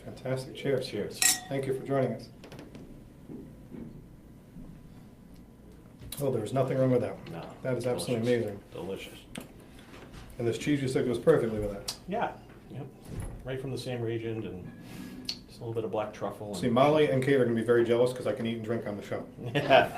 Fantastic. Cheers. Cheers. Thank you for joining us. Oh, there's nothing wrong with that one. No. That is absolutely delicious. amazing. Delicious. And this cheese you said goes perfectly with that. Yeah. Yep. Right from the same region, and just a little bit of black truffle. See, Molly and Kate are going to be very jealous because I can eat and drink on the show. Yeah.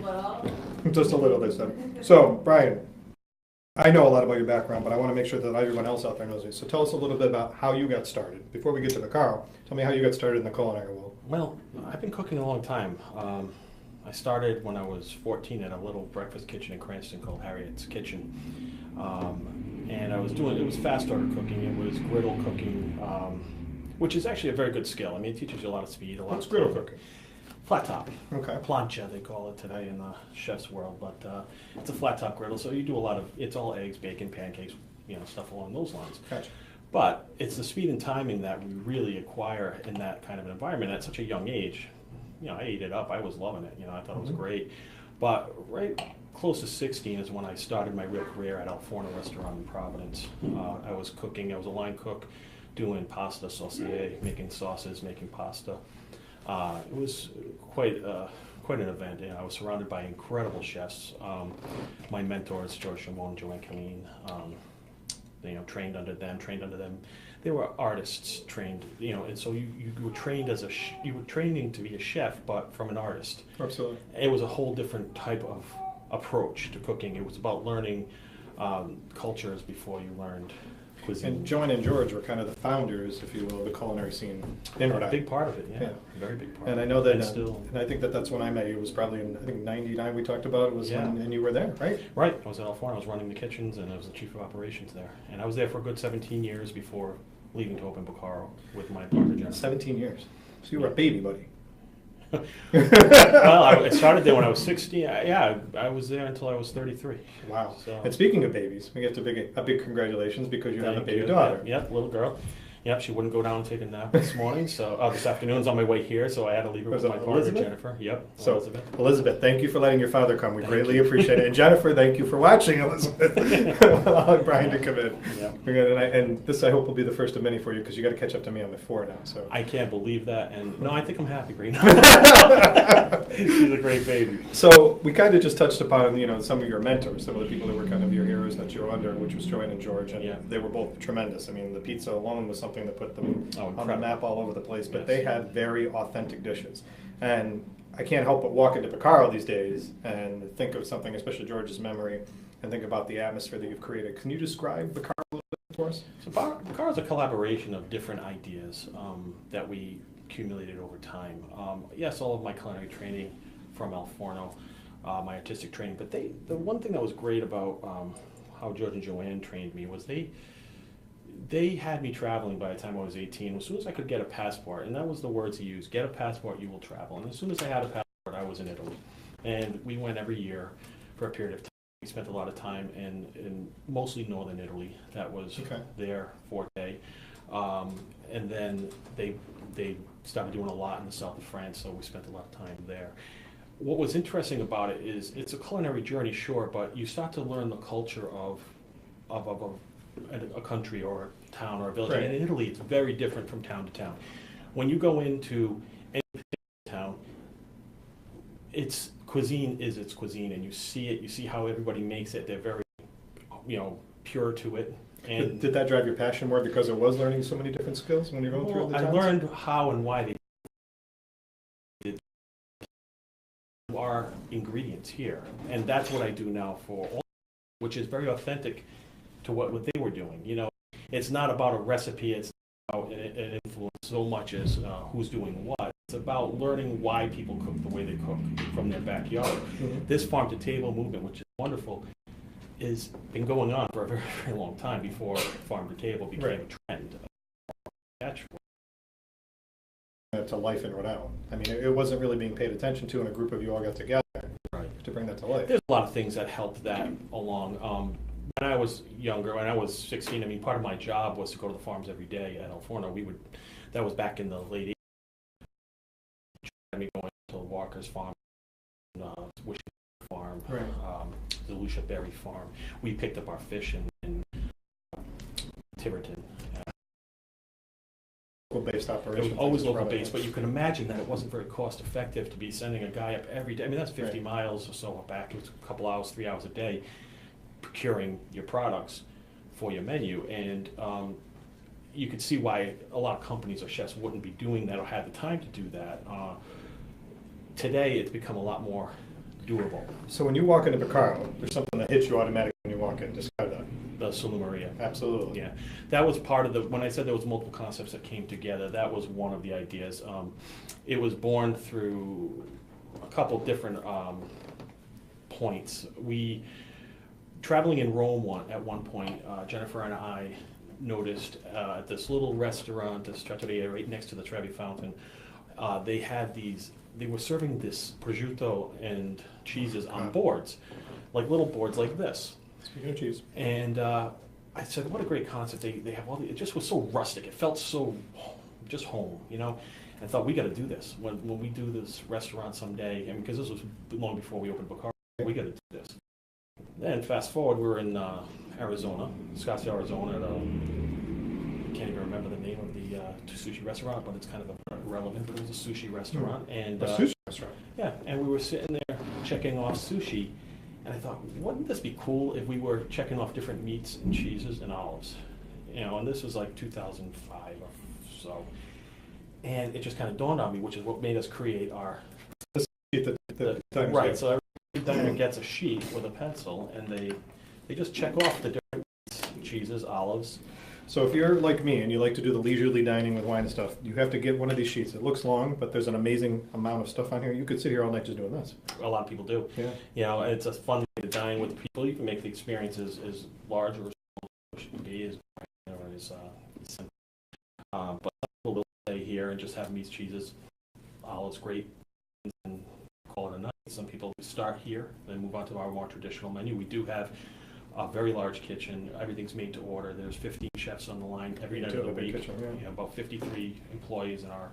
Well, Just a little, they said. So, Brian, I know a lot about your background, but I want to make sure that everyone else out there knows it. So tell us a little bit about how you got started. Before we get to Bacaro, tell me how you got started in the culinary world. Well, I've been cooking a long time. I started when I was 14 at a little breakfast kitchen in Cranston called Harriet's Kitchen. And I was doing, it was fast order cooking, it was griddle cooking, which is actually a very good skill. I mean, it teaches you a lot of speed, a lot What's of griddle cooking? flat top. Okay. Plancha, they call it today in the chef's world, but it's a flat top griddle, so you do a lot of, it's all eggs, bacon, pancakes, stuff along those lines. Gotcha. But it's the speed and timing that we really acquire in that kind of an environment at such a young age. I ate it up, I was loving it, I thought it was great. But right close to 16 is when I started my real career at Forno restaurant in Providence. I was cooking, I was a line cook, doing pasta saucier, making sauces, making pasta. It was quite an event. I was surrounded by incredible chefs. My mentors, George Shimon, Joanne Cameen, trained under them. They were artists trained, and so you were trained as you were training to be a chef, but from an artist. Absolutely. It was a whole different type of approach to cooking. It was about learning cultures before you learned cuisine. And Joanne and George were kind of the founders, if you will, of the culinary scene in Rhode A Island. big part of it, yeah. Yeah. A very big part. And I know that, And still, and I think that's when I met you. It was probably in, I think, 99 we talked about. It was Yeah. when, and you were there, right? right. I was at Forno. I was running the kitchens, and I was the chief of operations there. And I was there for a good 17 years before leaving to open Bacaro with my partner, Jennifer. 17 years. So you were a baby, buddy. Well, I started there when I was 16. Yeah, I was there until I was 33. Wow. So- And speaking of babies, we get to a big congratulations because you have a Thank baby you. daughter. Yep, little girl. Yep, she wouldn't go down and take a nap this morning, so this afternoon's on my way here, so I had to leave her Was with it my partner, Elizabeth? Jennifer. Yep, So, Elizabeth. Elizabeth, thank you for letting your father come. We Thank greatly you. appreciate it. And Jennifer, thank you for watching, Elizabeth. Allowing Brian to come in. Yeah. We're good. And this, I hope, will be the first of many for you because you got to catch up to me. I'm at 4 now. So I can't believe that, and no, I think I'm happy right now. She's a great baby. So we kind of just touched upon, some of your mentors, some of the people that were kind of your heroes that you were under, which was Joanne and George, and Yeah. they were both tremendous. I mean, the pizza alone was something that put them Oh, on the incredible. map all over the place, but Yes. they had very authentic dishes. And I can't help but walk into Bacaro these days and think of something, especially George's memory, and think about the atmosphere that you've created. Can you describe Bacaro a little bit for us? So Bacaro is a collaboration of different ideas that we accumulated over time. Yes, all of my culinary training from Forno, my artistic training, but the one thing that was great about how George and Joanne trained me was they had me traveling by the time I was 18. As soon as I could get a passport, and that was the words he used, get a passport, you will travel. And as soon as I had a passport, I was in Italy. And we went every year for a period of time. We spent a lot of time in mostly northern Italy. That was Okay. their forte. And then they started doing a lot in the south of France, so we spent a lot of time there. What was interesting about it is it's a culinary journey, sure, but you start to learn the culture of a country or a town or a village. Right. And in Italy, it's very different from town to town. When you go into any town, its cuisine is its cuisine, and you see it. You see how everybody makes it. They're very, pure to it. And Did that drive your passion more because it was learning so many different skills when you're going through well, the I towns? learned how and why they did our ingredients here, and that's what I do now for all, which is very authentic to what they were doing. It's not about a recipe. It's not about an influence so much as who's doing what. It's about learning why people cook the way they cook from their backyard. Mhm. This farm to table movement, which is wonderful, has been going on for a very, very long time before farm to table became Right. a trend. To life in Rhode Island. I mean, it wasn't really being paid attention to, and a group of you all got together Right. to bring that to life. There's a lot of things that helped that along. When I was younger, when I was 16, I mean, part of my job was to go to the farms every day at Forno. That was back in the late 80s. Me going to Walker's farm, Wishing farm, Right. the Lucia Berry farm. We picked up our fish in Tiverton. local-based It operation. was always Things local probably- based, but you can imagine that it wasn't very cost effective to be sending a guy up every day. I mean, that's 50 Right. miles or so back. It was a couple hours, 3 hours a day, procuring your products for your menu. And you could see why a lot of companies or chefs wouldn't be doing that or have the time to do that. Today, it's become a lot more doable. So when you walk into Bacaro, there's something that hits you automatically when you walk in. Describe that. The Sulu Maria. Absolutely. Yeah, that was part of the, when I said there was multiple concepts that came together, that was one of the ideas. It was born through a couple different points. Traveling in Rome at one point, Jennifer and I noticed at this little restaurant, this trattoria right next to the Trevi Fountain, they were serving this prosciutto and cheeses on boards, like little boards like this. Speaking of cheese. And I said, what a great concept. They have all it just was so rustic. It felt so just home, you know? And I thought, we got to do this. When we do this restaurant someday, and because this was long before we opened Bacaro, we got to do this. Then fast forward, we were in Arizona, Scottsdale, Arizona, at I can't even remember the name of the sushi restaurant, but it's kind of irrelevant, but it was a sushi restaurant. And A sushi restaurant. yeah, and we were sitting there checking off sushi, and I thought, wouldn't this be cool if we were checking off different meats and cheeses and olives? You know, and this was like 2005 or so. And it just kind of dawned on me, which is what made us create our... Right, so every diner gets a sheet with a pencil, and they just check off the different meats, cheeses, olives. So if you're like me and you like to do the leisurely dining with wine and stuff, you have to get one of these sheets. It looks long, but there's an amazing amount of stuff on here. You could sit here all night just doing this. A lot of people do. Yeah. You know, it's a fun way to dine with people. You can make the experience as large or small as it can be, as simple. But some people will stay here and just have meats, cheeses, olives, great, and call it a night. Some people start here, then move on to our more traditional menu. We do have a very large kitchen. Everything's made to order. There's 15 chefs on the line every night of the week. Kitchen, yeah. About 53 employees in our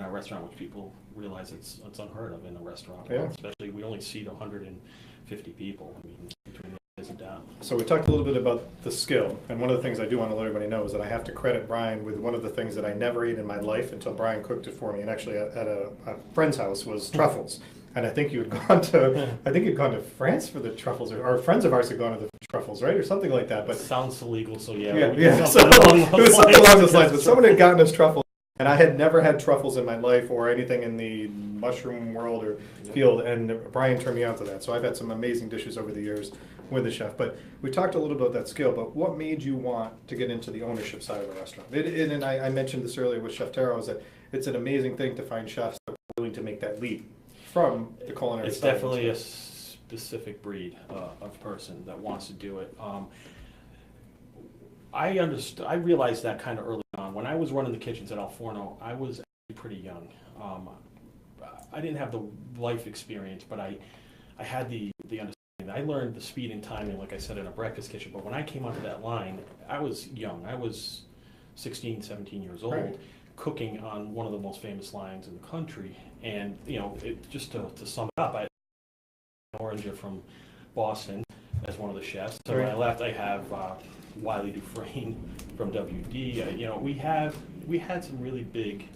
restaurant, which people realize it's unheard of in a restaurant. Yeah. Especially, we only seat 150 people. I mean, between the guys and down. So we talked a little bit about the skill, and one of the things I do want to let everybody know is that I have to credit Brian with one of the things that I never ate in my life until Brian cooked it for me, and actually at a friend's house was truffles. And I think you'd gone to France for the truffles, or friends of ours had gone to the truffles, right, or something like that. But sounds illegal, so yeah. yeah. So it was something along those lines. But someone had gotten us truffles, and I had never had truffles in my life or anything in the mushroom world or field. And Brian turned me on to that. So I've had some amazing dishes over the years with the chef. But we talked a little about that skill. But what made you want to get into the ownership side of a restaurant? And I mentioned this earlier with Chef Taro, is that it's an amazing thing to find chefs that are willing to make that leap from the culinary It's side. definitely a specific breed of person that wants to do it. I realized that kind of early on. When I was running the kitchens at Al Forno, I was actually pretty young. I didn't have the life experience, but I had the understanding. I learned the speed and timing, like I said, in a breakfast kitchen. But when I came onto that line, I was young. I was 16, 17 years old. Right. Cooking on one of the most famous lines in the country, and you know, just to sum it up, I had an Oranger from Boston as one of the chefs. To my left, I have Wiley Dufresne from WD. You know, we had some really big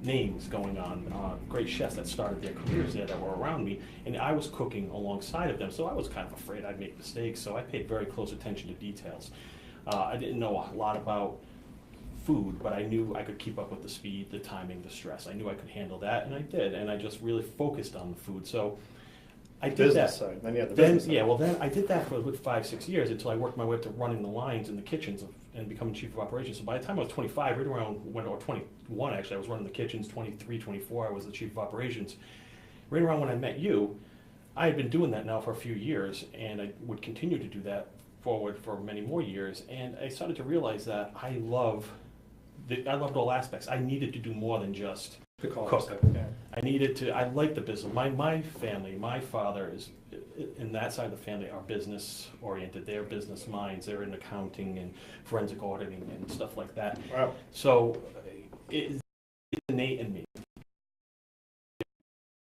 names going on, great chefs that started their careers there that were around me, and I was cooking alongside of them, so I was kind of afraid I'd make mistakes. So I paid very close attention to details. I didn't know a lot about food, but I knew I could keep up with the speed, the timing, the stress. I knew I could handle that, and I did, and I just really focused on the food. So I did business that. side. Then you had the business side. Yeah, well then I did that for a good 5-6 years until I worked my way up to running the lines in the kitchens and becoming chief of operations. So by the time I was 25, right around or 21 actually, I was running the kitchens. 23, 24, I was the chief of operations. Right around when I met you, I had been doing that now for a few years, and I would continue to do that forward for many more years. And I started to realize that I loved all aspects. I needed to do more than just cook. Yeah. I like the business. My family, my father is, in that side of the family, are business oriented. They're business minds. They're in accounting and forensic auditing and stuff like that. Wow. So it's innate in me,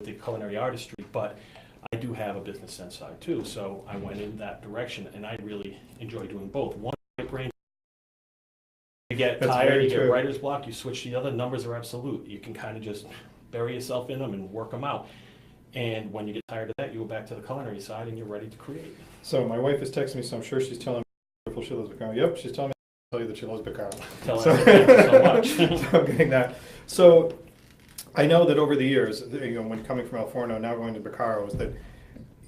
the culinary artistry, but I do have a business sense side too. So I went in that direction, and I really enjoy doing both. One, my brain You get That's tired, very you get true. writer's block, you switch to the other, numbers are absolute. You can kind of just bury yourself in them and work them out. And when you get tired of that, you go back to the culinary side and you're ready to create. So my wife is texting me, so I'm sure she's telling me how beautiful she loves Bacaro. Yep, she's telling me to tell you that she loves Bacaro. Tell So, us thank you so much. so I'm getting that. So I know that over the years, when coming from El Forno, now going to Bacaro, is that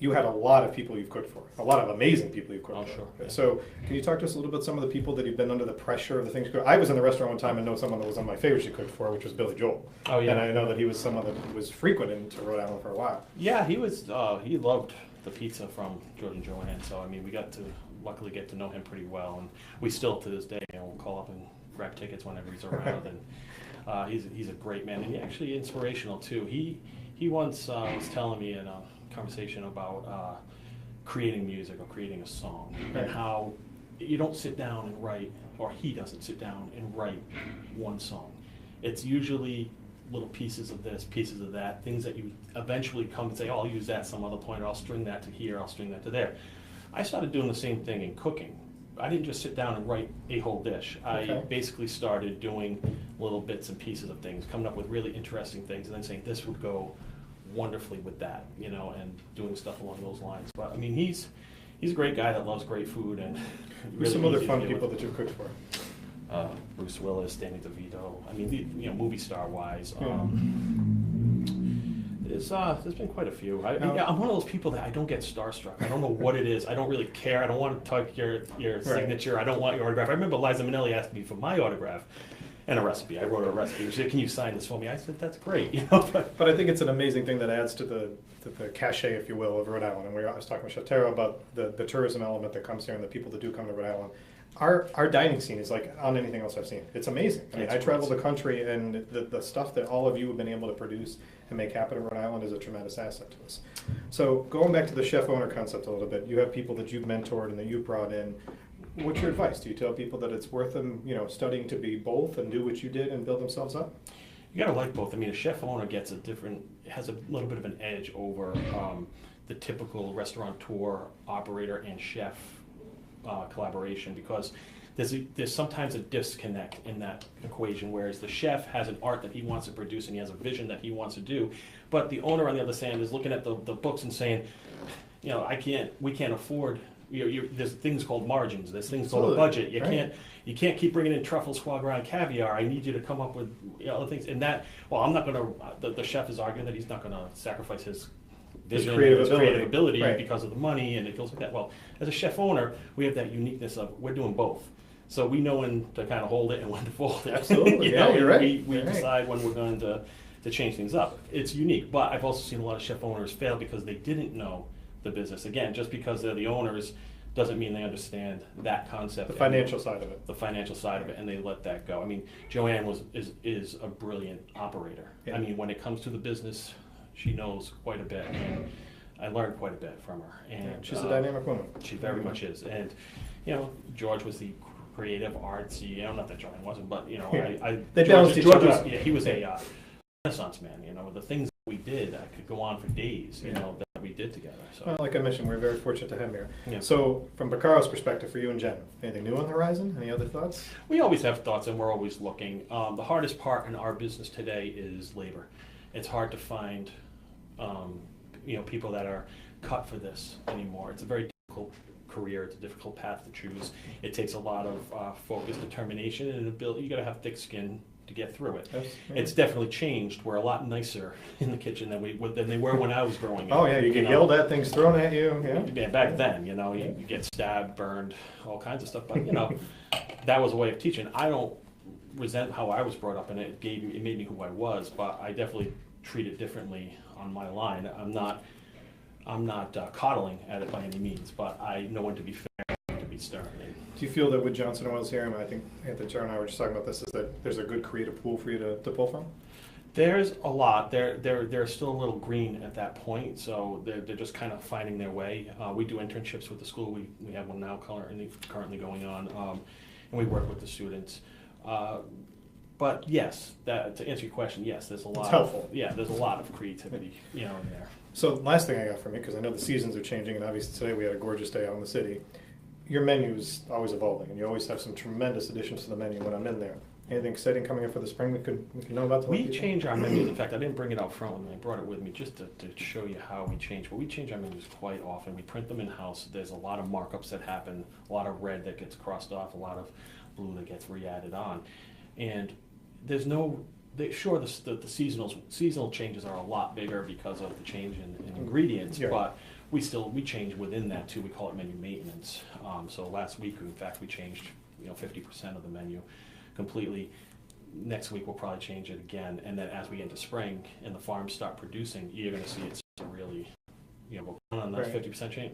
you had a lot of people you've cooked for, a lot of amazing people you've cooked Oh, for. sure, yeah. So can you talk to us a little bit some of the people that you've been under the pressure of the things you cook? I was in the restaurant one time and know someone that was one of my favorites you cooked for, which was Billy Joel. Oh, yeah. And I know that he was someone that was frequent into Rhode Island for a while. Yeah, he was. He loved the pizza from George and Joanne. So I mean, we got to luckily get to know him pretty well, and we still to this day, we'll call up and grab tickets whenever he's around. And he's a great man, and he actually inspirational too. He once was telling me in a conversation about creating music or creating a song, Right. and how you don't sit down and write, or he doesn't sit down and write one song. It's usually little pieces of this, pieces of that, things that you eventually come and say, oh, I'll use that some other point, or I'll string that to here, I'll string that to there. I started doing the same thing in cooking. I didn't just sit down and write a whole dish. I Okay. basically started doing little bits and pieces of things, coming up with really interesting things, and then saying this would go wonderfully with that, and doing stuff along those lines. But I mean, he's a great guy that loves great food, and Who's really some other easy to fun deal people with. that you've cooked for? Bruce Willis, Danny DeVito. I mean, movie star wise. Yeah. There's been quite a few. Now- I'm one of those people that I don't get starstruck. I don't know what it is. I don't really care. I don't want to type your signature. I don't want your autograph. I remember Liza Minnelli asked me for my autograph and a recipe. I wrote her a recipe. She said, "Can you sign this for me?" I said, "That's great." But I think it's an amazing thing that adds to the cachet, if you will, of Rhode Island. And I was talking with Chatero about the tourism element that comes here and the people that do come to Rhode Island. Our dining scene is like on anything else I've seen. It's amazing. I mean, It's I travel great. the country, and the stuff that all of you have been able to produce and make happen in Rhode Island is a tremendous asset to us. So going back to the chef-owner concept a little bit, you have people that you've mentored and that you've brought in. What's your advice? Do you tell people that it's worth them, studying to be both and do what you did and build themselves up? You gotta like both. I mean, a chef owner has a little bit of an edge over the typical restaurateur, operator, and chef collaboration, because there's sometimes a disconnect in that equation, whereas the chef has an art that he wants to produce and he has a vision that he wants to do, but the owner on the other side is looking at the books and saying, we can't afford. There's things called margins. There's things called a budget. You can't keep bringing in truffles, foie gras, and caviar. I need you to come up with other things. And that, I'm not going to. The chef is arguing that he's not going to sacrifice his vision, creative creative ability. ability Right. because of the money, and it goes like that. Well, as a chef owner, we have that uniqueness of we're doing both. So we know when to kind of hold it and when to fold it. Absolutely. Yeah, you're right. We You're right. decide when we're going to change things up. It's unique, but I've also seen a lot of chef owners fail because they didn't know the business. Again, just because they're the owners doesn't mean they understand that concept. The financial side of it. The financial side of it, and they let that go. I mean, Joanne is a brilliant operator. Yeah. I mean, when it comes to the business, she knows quite a bit, and I learned quite a bit from her. And She's a dynamic woman. she very much is. And George was the creative, artsy. Not that Joanne wasn't, but They balanced each other out. Yeah, he was a Renaissance man. The things that we did, I could go on for days. That we did together. So. Well, like I mentioned, we're very fortunate to have him here. Yeah. So, from Bacaro's perspective, for you and Jen, anything new on the horizon? Any other thoughts? We always have thoughts, and we're always looking. The hardest part in our business today is labor. It's hard to find, people that are cut for this anymore. It's a very difficult career. It's a difficult path to choose. It takes a lot of focus, determination, and ability. You got to have thick skin to get through it. Yes, yeah. It's definitely changed. We're a lot nicer in the kitchen than they were when I was growing up. Oh, yeah, you get yelled at, things thrown at you. Yeah. Yeah, back then, you get stabbed, burned, all kinds of stuff. But that was a way of teaching. I don't resent how I was brought up, and it made me who I was. But I definitely treat it differently on my line. I'm not coddling at it by any means, but I know when to be fair, and when to be stern. Do you feel that with Johnson Oils here, and I think Anthony Char and I were just talking about this, is that there's a good creative pool for you to pull from? There's a lot. They're still a little green at that point, so they're just kind of finding their way. We do internships with the school. We have one now currently going on, and we work with the students. But yes, to answer your question, yes, there's a lot. It's helpful. There's a lot of creativity, in there. So, last thing I got from you, because I know the seasons are changing, and obviously today we had a gorgeous day out in the city. your menu's always evolving, and you always have some tremendous additions to the menu when I'm in there. Anything exciting coming up for the spring we could know about? We change our menus. In fact, I didn't bring it out front with me. I brought it with me just to show you how we change. But we change our menus quite often. We print them in-house. There's a lot of markups that happen, a lot of red that gets crossed off, a lot of blue that gets re-added on. And there's no, sure, the seasonal changes are a lot bigger because of the change in ingredients, Yeah. but we change within that too. We call it menu maintenance. So last week, in fact, we changed 50% of the menu completely. Next week we'll probably change it again, and then as we get into spring and the farms start producing, you're going to see it's really, go on that Right. 50% change.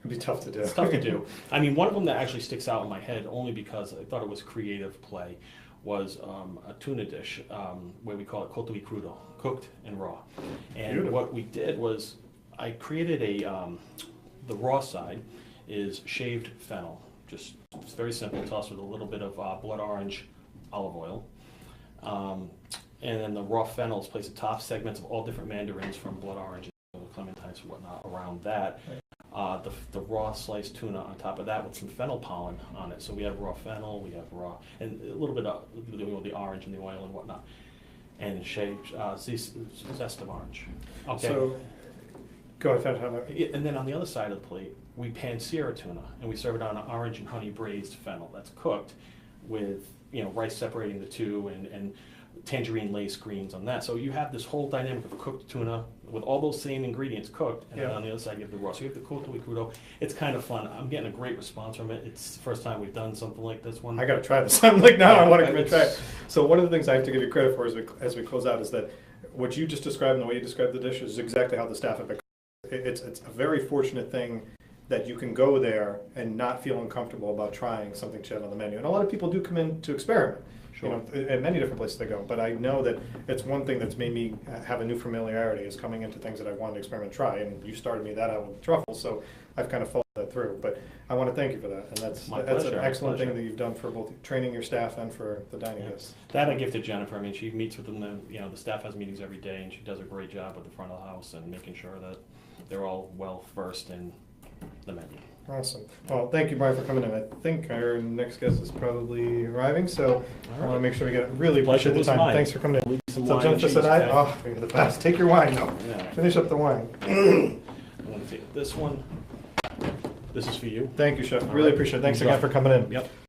It'd be tough to do. It's tough to do. I mean, one of them that actually sticks out in my head only because I thought it was creative play was a tuna dish where we call it cotto y crudo, cooked and raw. And Beautiful. what we did was I created the raw side is shaved fennel. Just it's very simple, tossed with a little bit of blood orange olive oil. And then the raw fennel is placed atop segments of all different mandarins from blood orange, clementines and whatnot around that. The raw sliced tuna on top of that with some fennel pollen on it. So we have raw fennel, we have raw, and a little bit of the orange and the oil and whatnot. And shaved zest of orange. Okay. So, go ahead. And then on the other side of the plate, we pan sear tuna, and we serve it on an orange and honey braised fennel that's cooked with rice separating the two and tangerine lace greens on that. So you have this whole dynamic of cooked tuna with all those same ingredients cooked, and then on the other side you have the raw. So you have the cotto y crudo. It's kind of fun. I'm getting a great response from it. It's the first time we've done something like this one. I got to try this. I'm like, now I want to come and try it. So one of the things I have to give you credit for as we close out is that what you just described and the way you described the dish is exactly how the staff at Bacaro. It's a very fortunate thing that you can go there and not feel uncomfortable about trying something you have on the menu. And a lot of people do come in to experiment. Sure. At many different places they go. But I know that it's one thing that's made me have a new familiarity is coming into things that I wanted to experiment and try. And you started me that out with truffles, so I've kind of followed that through. But I want to thank you for that. And that's an excellent thing that you've done for both training your staff and for the dining guests. That I give to Jennifer. I mean, she meets with them. The staff has meetings every day, and she does a great job at the front of the house and making sure that they're all well versed in the menu. Awesome. Well, thank you, Brian, for coming in. I think our next guest is probably arriving, so I want to make sure we get it. Really appreciate the time. Thanks for coming in. So Jennifer said, you're the best. Take your wine now. Yeah. Finish up the wine. I'm going to take this one. This is for you. Thank you, Chef. Really appreciate it. Thanks again for coming in. Yep.